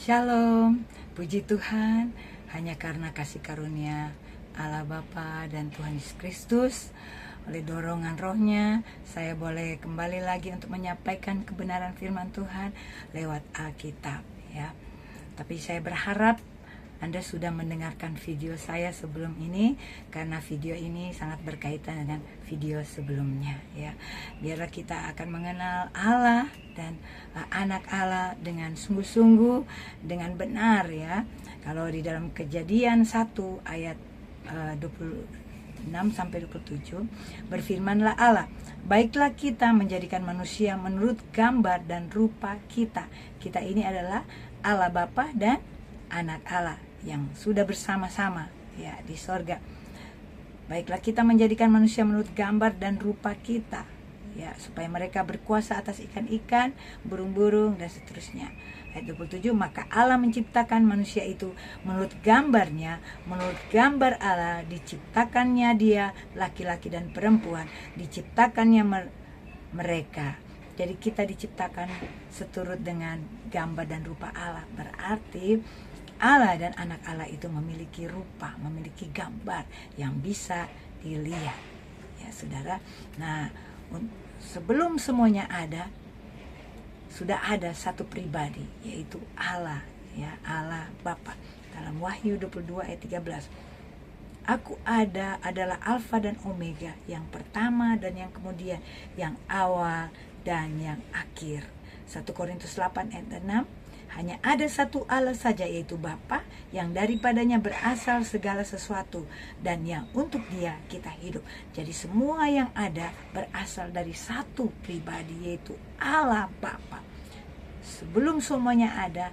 Shalom, puji Tuhan, hanya karena kasih karunia Allah Bapa dan Tuhan Yesus Kristus, oleh dorongan rohnya, saya boleh kembali lagi untuk menyampaikan kebenaran firman Tuhan lewat Alkitab, ya. Tapi saya berharap Anda sudah mendengarkan video saya sebelum ini, karena video ini sangat berkaitan dengan video sebelumnya, ya. Biarlah kita akan mengenal Allah dan anak Allah dengan sungguh-sungguh, dengan benar, ya. Kalau di dalam Kejadian 1 ayat 26 sampai 27, berfirmanlah Allah, baiklah kita menjadikan manusia menurut gambar dan rupa kita. Kita ini adalah Allah Bapa dan anak Allah yang sudah bersama-sama, ya, di sorga. Baiklah kita menjadikan manusia menurut gambar dan rupa kita, ya, supaya mereka berkuasa atas ikan-ikan, burung-burung, dan seterusnya. Ayat 27, maka Allah menciptakan manusia itu menurut gambarnya, menurut gambar Allah diciptakannya dia, laki-laki dan perempuan diciptakannya mereka. Jadi kita diciptakan seturut dengan gambar dan rupa Allah. Berarti Allah dan anak Allah itu memiliki rupa, memiliki gambar yang bisa dilihat, ya saudara. Nah, sebelum semuanya ada, sudah ada satu pribadi, yaitu Allah, ya, Allah Bapa. Dalam Wahyu 22 ayat 13, Aku adalah Alfa dan Omega, yang pertama dan yang kemudian, yang awal dan yang akhir. 1 Korintus 8 ayat 6, hanya ada satu Allah saja, yaitu Bapa, yang daripadanya berasal segala sesuatu, dan yang untuk dia kita hidup. Jadi semua yang ada berasal dari satu pribadi, yaitu Allah Bapa. Sebelum semuanya ada,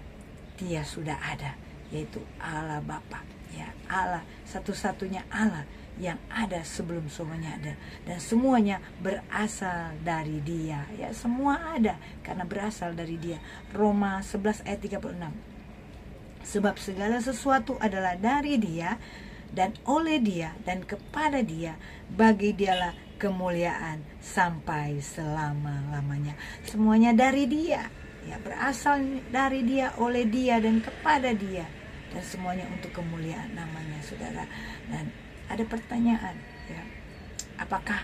dia sudah ada, yaitu Allah Bapa, ya, Allah, satu-satunya Allah yang ada sebelum semuanya ada, dan semuanya berasal dari dia, ya, semua ada karena berasal dari dia. Roma 11 ayat 36, sebab segala sesuatu adalah dari dia dan oleh dia dan kepada dia, bagi dialah kemuliaan sampai selama-lamanya. Semuanya dari dia, ya, berasal dari dia, oleh dia dan kepada dia, dan semuanya untuk kemuliaan namanya, saudara. Dan ada pertanyaan, ya, apakah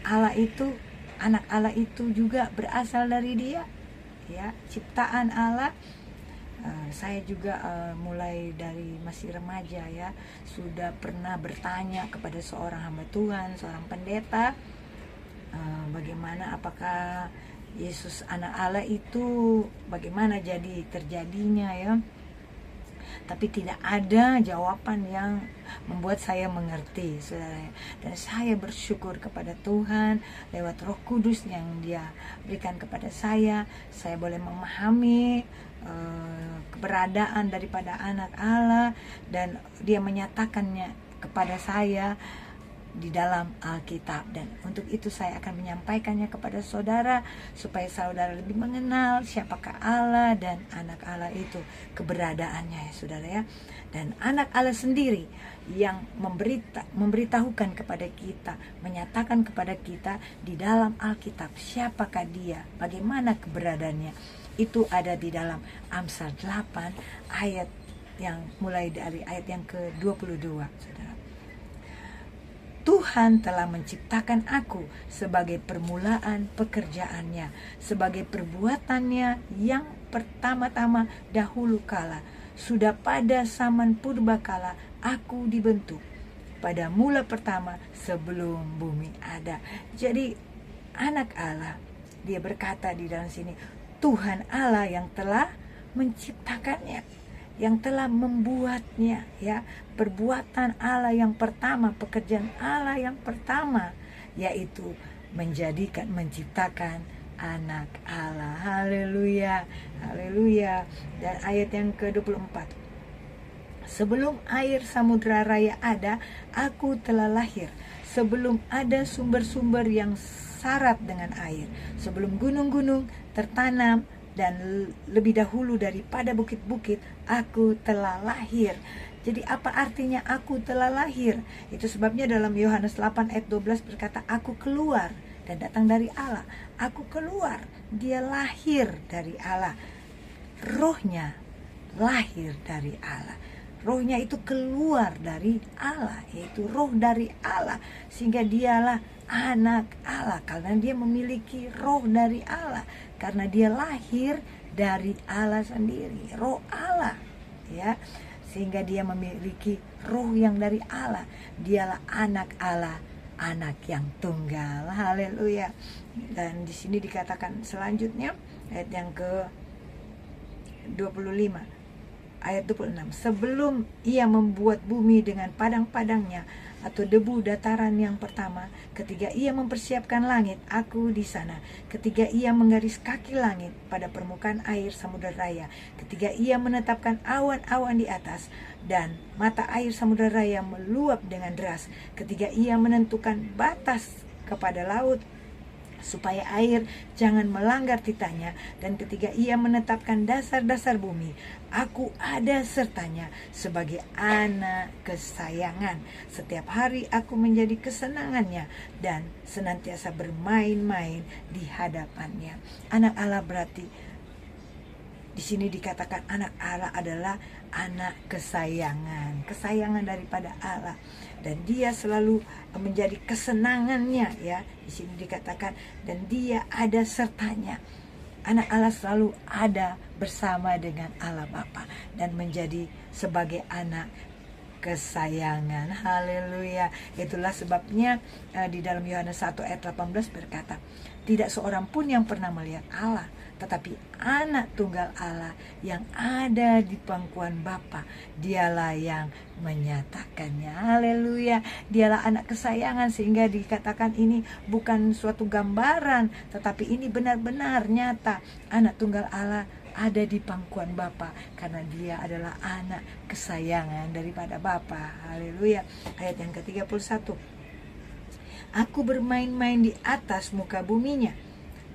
Allah itu, anak Allah itu juga berasal dari dia, ya, ciptaan Allah. Saya juga mulai dari masih remaja, ya, sudah pernah bertanya kepada seorang hamba Tuhan, seorang pendeta, bagaimana, apakah Yesus anak Allah itu bagaimana jadi terjadinya, ya. Tapi tidak ada jawaban yang membuat saya mengerti, saudara. Dan saya bersyukur kepada Tuhan lewat Roh Kudus yang Dia berikan kepada saya boleh memahami keberadaan daripada anak Allah, dan Dia menyatakannya kepada saya di dalam Alkitab. Dan untuk itu saya akan menyampaikannya kepada saudara, supaya saudara lebih mengenal siapakah Allah dan anak Allah itu, keberadaannya, ya saudara, ya. Dan anak Allah sendiri yang memberitahukan kepada kita, menyatakan kepada kita di dalam Alkitab siapakah dia, bagaimana keberadaannya. Itu ada di dalam Amsal 8 ayat yang mulai dari ayat yang ke-22, saudara. Tuhan telah menciptakan aku sebagai permulaan pekerjaannya, sebagai perbuatannya yang pertama-tama dahulu kala. Sudah pada zaman purbakala aku dibentuk, pada mula pertama sebelum bumi ada. Jadi anak Allah, dia berkata di dalam sini, Tuhan Allah yang telah menciptakannya, yang telah membuatnya, ya, perbuatan Allah yang pertama, pekerjaan Allah yang pertama, yaitu menciptakan anak Allah. Haleluya, haleluya. Dan ayat yang ke-24, sebelum air samudra raya ada, aku telah lahir. Sebelum ada sumber-sumber yang syarat dengan air, sebelum gunung-gunung tertanam, dan lebih dahulu daripada bukit-bukit, aku telah lahir. Jadi apa artinya aku telah lahir? Itu sebabnya dalam Yohanes 8 ayat 12 berkata, aku keluar dan datang dari Allah. Aku keluar, dia lahir dari Allah. Rohnya lahir dari Allah. Rohnya itu keluar dari Allah, yaitu roh dari Allah, sehingga dialah anak Allah karena dia memiliki roh dari Allah, karena dia lahir dari Allah sendiri, roh Allah, ya, sehingga dia memiliki roh yang dari Allah. Dialah anak Allah, anak yang tunggal. Haleluya. Dan di sini dikatakan selanjutnya ayat yang ke 25, ayat 26. Sebelum ia membuat bumi dengan padang-padangnya atau debu dataran yang pertama, ketika ia mempersiapkan langit, aku di sana. Ketika ia menggaris kaki langit pada permukaan air samudera raya, ketika ia menetapkan awan-awan di atas dan mata air samudera raya meluap dengan deras, ketika ia menentukan batas kepada laut supaya air jangan melanggar titanya, dan ketika ia menetapkan dasar-dasar bumi, aku ada sertanya sebagai anak kesayangan. Setiap hari aku menjadi kesenangannya dan senantiasa bermain-main di hadapannya. Anak Allah berarti di sini dikatakan anak Allah adalah anak kesayangan, kesayangan daripada Allah, dan dia selalu menjadi kesenangannya, ya. Di sini dikatakan dan dia ada sertanya. Anak Allah selalu ada bersama dengan Allah Bapa dan menjadi sebagai anak kesayangan. Haleluya. Itulah sebabnya di dalam Yohanes 1 ayat 18 berkata, tidak seorang pun yang pernah melihat Allah, tetapi anak tunggal Allah yang ada di pangkuan Bapa, dialah yang menyatakannya. Haleluya. Dialah anak kesayangan, sehingga dikatakan ini bukan suatu gambaran, tetapi ini benar-benar nyata. Anak tunggal Allah ada di pangkuan Bapa karena dia adalah anak kesayangan daripada Bapa. Haleluya. Ayat yang ke-31. Aku bermain-main di atas muka buminya,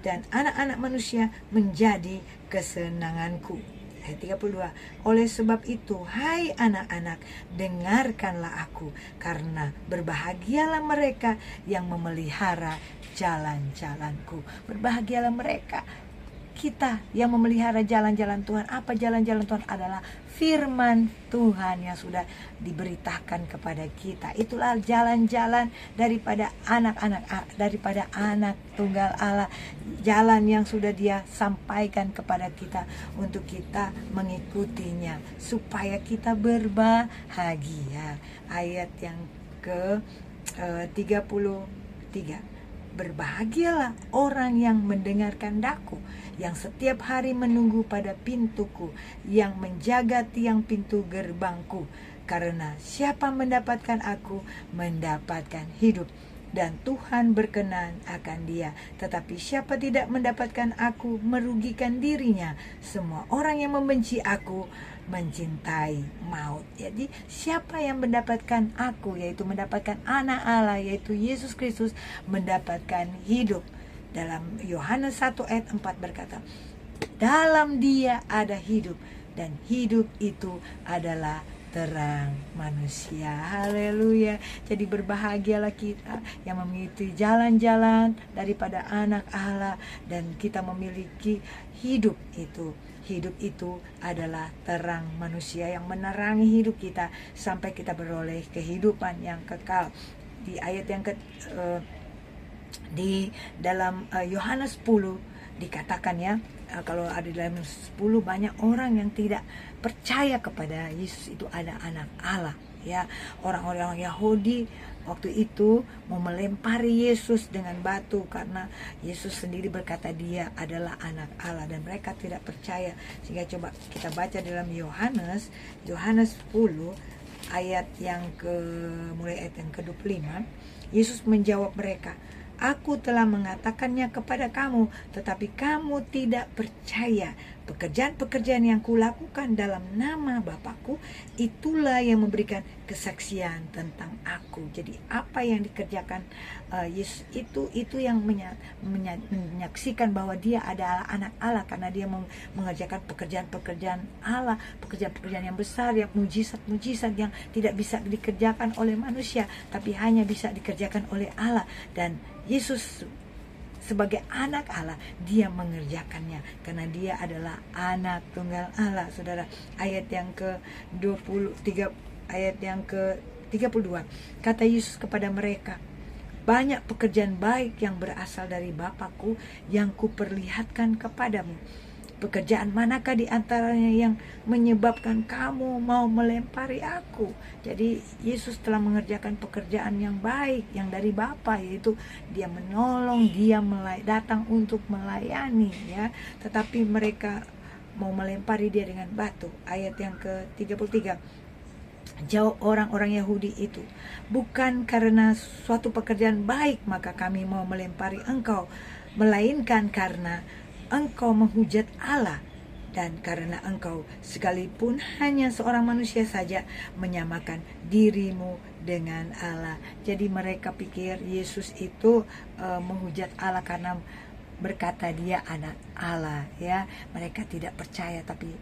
dan anak-anak manusia menjadi kesenanganku. Ayat 32. Oleh sebab itu, hai anak-anak, dengarkanlah aku, karena berbahagialah mereka yang memelihara jalan-jalanku. Berbahagialah mereka, kita yang memelihara jalan-jalan Tuhan. Apa jalan-jalan Tuhan? Adalah firman Tuhan yang sudah diberitakan kepada kita. Itulah jalan-jalan daripada anak-anak, daripada anak tunggal Allah. Jalan yang sudah Dia sampaikan kepada kita untuk kita mengikutinya supaya kita berbahagia. Ayat yang ke 33. Berbahagialah orang yang mendengarkan daku, yang setiap hari menunggu pada pintuku, yang menjaga tiang pintu gerbangku. Karena siapa mendapatkan aku, mendapatkan hidup, dan Tuhan berkenan akan dia. Tetapi siapa tidak mendapatkan aku, merugikan dirinya. Semua orang yang membenci aku mencintai maut. Jadi siapa yang mendapatkan aku, yaitu mendapatkan anak Allah, yaitu Yesus Kristus, mendapatkan hidup. Dalam Yohanes 1 ayat 4 berkata, dalam Dia ada hidup, dan hidup itu adalah terang manusia. Haleluya. Jadi berbahagialah kita yang memiliki jalan-jalan daripada anak Allah, dan kita memiliki hidup itu. Hidup itu adalah terang manusia yang menerangi hidup kita sampai kita beroleh kehidupan yang kekal. Di ayat yang di dalam Yohanes 10 dikatakan, ya, kalau ada di dalam 10 banyak orang yang tidak percaya kepada Yesus itu ada anak Allah, ya. Orang-orang Yahudi waktu itu mau melempari Yesus dengan batu karena Yesus sendiri berkata Dia adalah anak Allah, dan mereka tidak percaya. Sehingga coba kita baca dalam Yohanes 10 ayat yang mulai ayat yang ke-25. Yesus menjawab mereka, aku telah mengatakannya kepada kamu, tetapi kamu tidak percaya. Pekerjaan-pekerjaan yang kulakukan dalam nama Bapakku, itulah yang memberikan kesaksian tentang aku. Jadi apa yang dikerjakan Yesus itu yang menyaksikan bahwa Dia adalah anak Allah, karena Dia mengerjakan pekerjaan-pekerjaan Allah, pekerjaan-pekerjaan yang besar, yang mujizat-mujizat yang tidak bisa dikerjakan oleh manusia, tapi hanya bisa dikerjakan oleh Allah. Dan Yesus sebagai anak Allah, dia mengerjakannya karena dia adalah anak tunggal Allah. Saudara, ayat yang ke-23, ayat yang ke-32, kata Yesus kepada mereka, banyak pekerjaan baik yang berasal dari Bapakku yang kuperlihatkan kepadamu. Pekerjaan manakah di antaranya yang menyebabkan kamu mau melempari aku? Jadi Yesus telah mengerjakan pekerjaan yang baik yang dari Bapa, yaitu dia menolong, dia datang untuk melayani, ya. Tetapi mereka mau melempari dia dengan batu. Ayat yang ke-33. Jawab orang-orang Yahudi itu, bukan karena suatu pekerjaan baik maka kami mau melempari engkau, melainkan karena engkau menghujat Allah, dan karena engkau sekalipun hanya seorang manusia saja menyamakan dirimu dengan Allah. Jadi mereka pikir Yesus itu menghujat Allah karena berkata dia anak Allah, ya. Mereka tidak percaya, tapi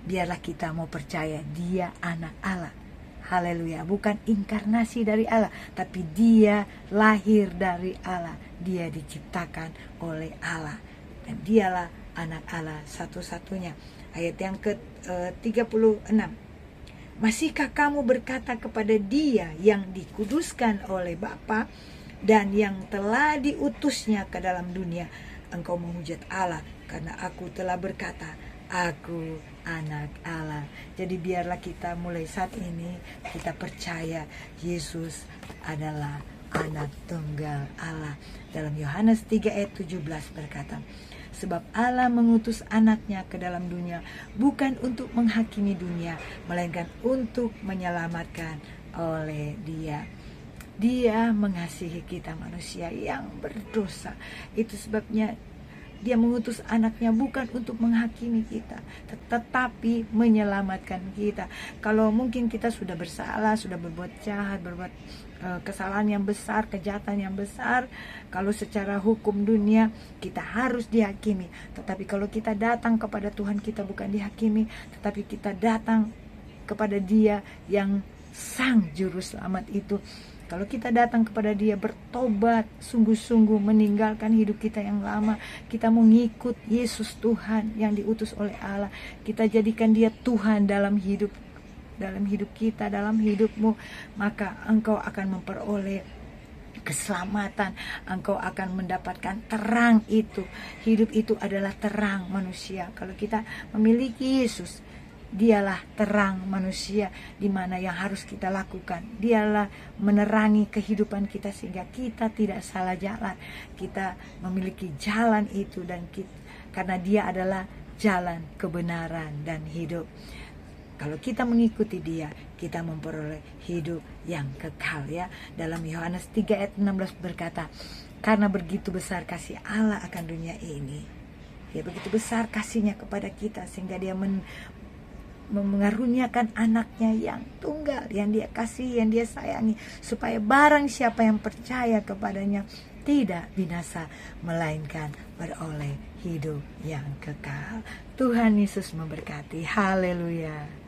biarlah kita mau percaya dia anak Allah. Haleluya, bukan inkarnasi dari Allah, tapi dia lahir dari Allah. Dia diciptakan oleh Allah dan dialah anak Allah satu-satunya. Ayat yang ke-36. Masihkah kamu berkata kepada dia yang dikuduskan oleh Bapa dan yang telah diutusnya ke dalam dunia, engkau menghujat Allah karena aku telah berkata, aku anak Allah. Jadi biarlah kita mulai saat ini kita percaya Yesus adalah anak tunggal Allah. Dalam Yohanes 3 ayat 17 berkata, sebab Allah mengutus anaknya ke dalam dunia bukan untuk menghakimi dunia, melainkan untuk menyelamatkan oleh dia. Dia mengasihi kita manusia yang berdosa. Itu sebabnya dia mengutus anaknya bukan untuk menghakimi kita, tetapi menyelamatkan kita. Kalau mungkin kita sudah bersalah, sudah berbuat jahat, berbuat kesalahan yang besar, kejahatan yang besar, kalau secara hukum dunia kita harus dihakimi. Tetapi kalau kita datang kepada Tuhan, kita bukan dihakimi, tetapi kita datang kepada Dia yang Sang Juru Selamat itu. Kalau kita datang kepada dia, bertobat sungguh-sungguh, meninggalkan hidup kita yang lama, kita mau ngikut Yesus Tuhan yang diutus oleh Allah, kita jadikan dia Tuhan dalam hidup kita, dalam hidupmu, maka engkau akan memperoleh keselamatan, engkau akan mendapatkan terang itu. Hidup itu adalah terang manusia. Kalau kita memiliki Yesus, dialah terang manusia, di mana yang harus kita lakukan. Dialah menerangi kehidupan kita sehingga kita tidak salah jalan. Kita memiliki jalan itu dan karena dia adalah jalan kebenaran dan hidup. Kalau kita mengikuti dia, kita memperoleh hidup yang kekal, ya. Dalam Yohanes 3 ayat 16 berkata, karena begitu besar kasih Allah akan dunia ini. Ya, begitu besar kasihnya kepada kita sehingga dia mengaruniakan anaknya yang tunggal, yang dia kasih, yang dia sayangi, supaya barang siapa yang percaya kepadanya tidak binasa, melainkan beroleh hidup yang kekal. Tuhan Yesus memberkati. Haleluya.